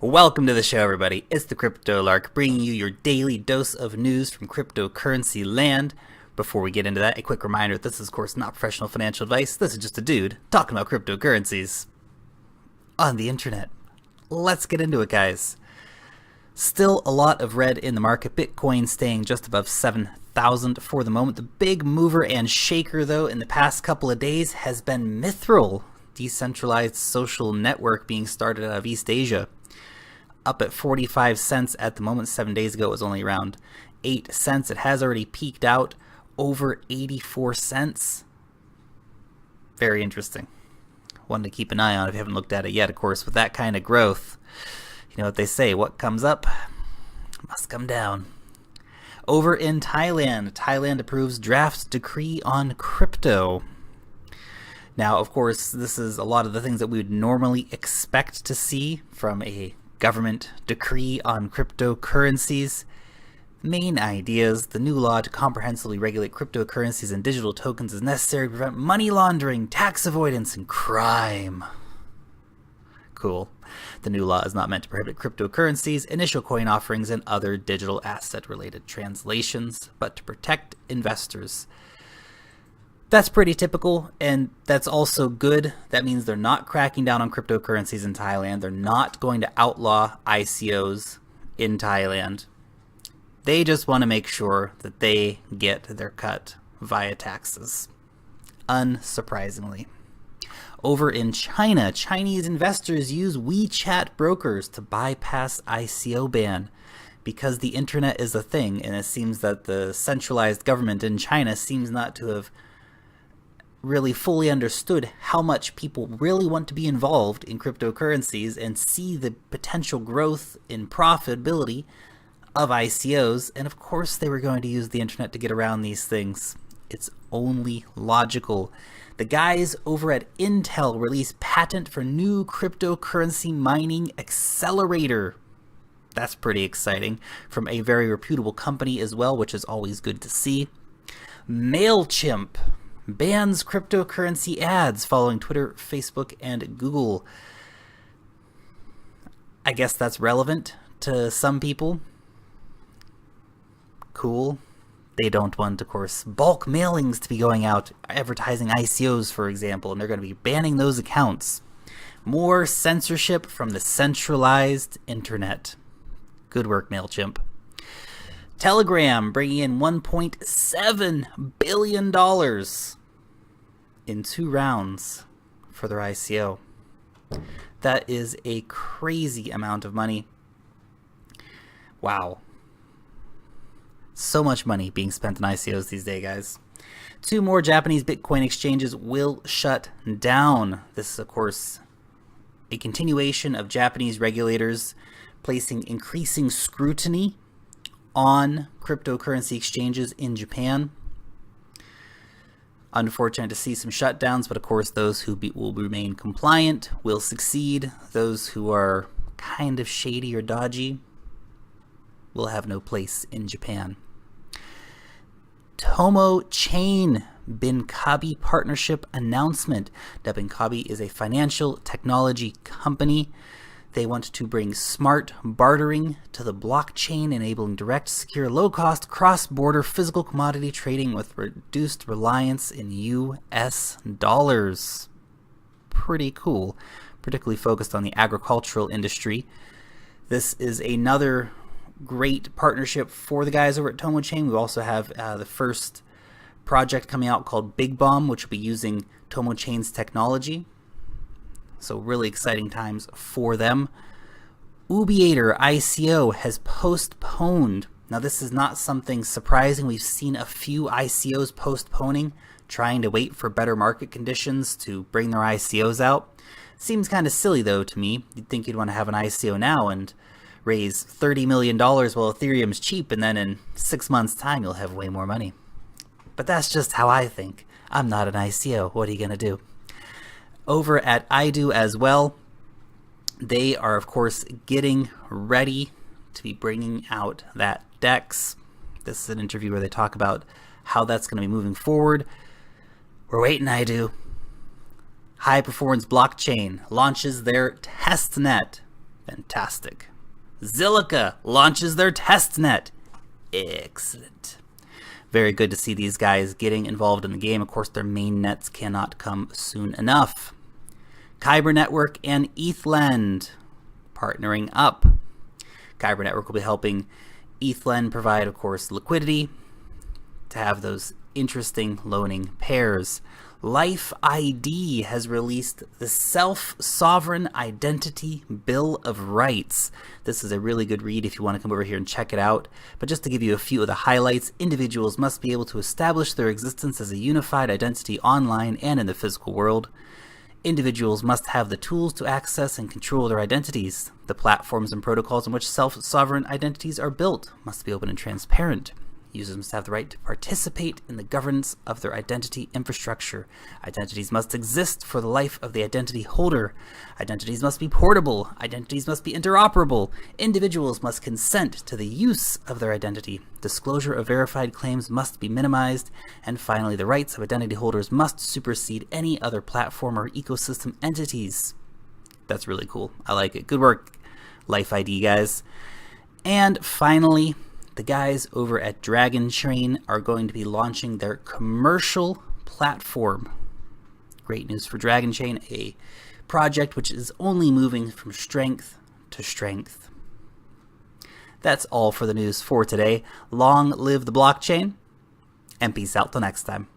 Welcome to the show, everybody. It's the Crypto Lark, bringing you your daily dose of news from cryptocurrency land. Before we get into that, a quick reminder, this is, of course, not professional financial advice. This is just a dude talking about cryptocurrencies on the internet. Let's get into it, guys. Still a lot of red in the market. Bitcoin staying just above 7,000 for the moment. The big mover and shaker, though, in the past couple of days has been Mithril, decentralized social network being started out of East Asia. Up at 45 cents at the moment. 7 days ago it was only around 8 cents. It has already peaked out over 84 cents. Very interesting. One to keep an eye on if you haven't looked at it yet. Of course, with that kind of growth, you know what they say, what comes up must come down. Over in Thailand, Thailand approves draft decree on crypto. Now, of course, this is a lot of the things that we would normally expect to see from a government decree on cryptocurrencies. Main ideas: the new law to comprehensively regulate cryptocurrencies and digital tokens is necessary to prevent money laundering, tax avoidance, and crime. Cool. The new law is not meant to prohibit cryptocurrencies, initial coin offerings, and other digital asset-related translations, but to protect investors. That's pretty typical, and that's also good. That means they're not cracking down on cryptocurrencies in Thailand. They're not going to outlaw ICOs in Thailand. They just want to make sure that they get their cut via taxes. Unsurprisingly. Over in China, Chinese investors use WeChat brokers to bypass ICO ban because the internet is a thing, and it seems that the centralized government in China seems not to have really fully understood how much people really want to be involved in cryptocurrencies and see the potential growth in profitability of ICOs, and of course they were going to use the internet to get around these things. It's only logical. The guys over at Intel released patent for new cryptocurrency mining accelerator. That's pretty exciting, from a very reputable company as well, which is always good to see. MailChimp bans cryptocurrency ads following Twitter, Facebook, and Google. I guess that's relevant to some people. Cool. They don't want, of course, bulk mailings to be going out, advertising ICOs, for example, and they're going to be banning those accounts. More censorship from the centralized internet. Good work, MailChimp. Telegram bringing in $1.7 billion in 2 rounds for their ICO. That is a crazy amount of money. Wow. So much money being spent on ICOs these days, guys. 2 more Japanese Bitcoin exchanges will shut down. This is, of course, a continuation of Japanese regulators placing increasing scrutiny on cryptocurrency exchanges in Japan. Unfortunate to see some shutdowns, but of course those who will remain compliant will succeed. Those who are kind of shady or dodgy will have no place in Japan. Tomo Chain Binkabi partnership announcement. Now, Binkabi is a financial technology company. They want to bring smart bartering to the blockchain, enabling direct, secure, low-cost, cross-border physical commodity trading with reduced reliance in US dollars. Pretty cool, particularly focused on the agricultural industry. This is another great partnership for the guys over at Tomo Chain. We also have the first project coming out called Big Bomb, which will be using Tomo Chain's technology. So really exciting times for them. Ubiator ICO has postponed. Now this is not something surprising. We've seen a few ICOs postponing, trying to wait for better market conditions to bring their ICOs out. Seems kind of silly though to me. You'd think you'd want to have an ICO now and raise $30 million while Ethereum's cheap, and then in 6 months' time you'll have way more money. But that's just how I think. I'm not an ICO. What are you going to do? Over at IDO as well, they are, of course, getting ready to be bringing out that DEX. This is an interview where they talk about how that's going to be moving forward. We're waiting, IDO. High Performance Blockchain launches their Testnet Fantastic. Zilliqa launches their testnet. Excellent. Very good to see these guys getting involved in the game. Of course, their main nets cannot come soon enough. Kyber Network and ETHLend partnering up. Kyber Network will be helping ETHLend provide, of course, liquidity to have those interesting loaning pairs. Life ID has released the Self-Sovereign Identity Bill of Rights. This is a really good read if you want to come over here and check it out. But just to give you a few of the highlights, individuals must be able to establish their existence as a unified identity online and in the physical world. Individuals must have the tools to access and control their identities. The platforms and protocols in which self-sovereign identities are built must be open and transparent. Users must have the right to participate in the governance of their identity infrastructure. Identities must exist for the life of the identity holder. Identities must be portable. Identities must be interoperable. Individuals must consent to the use of their identity. Disclosure of verified claims must be minimized. And finally, the rights of identity holders must supersede any other platform or ecosystem entities. That's really cool. I like it. Good work, Life ID guys. And finally, the guys over at Dragon Train are going to be launching their commercial platform. Great news for Dragon Chain, a project which is only moving from strength to strength. That's all for the news for today. Long live the blockchain, and peace out till next time.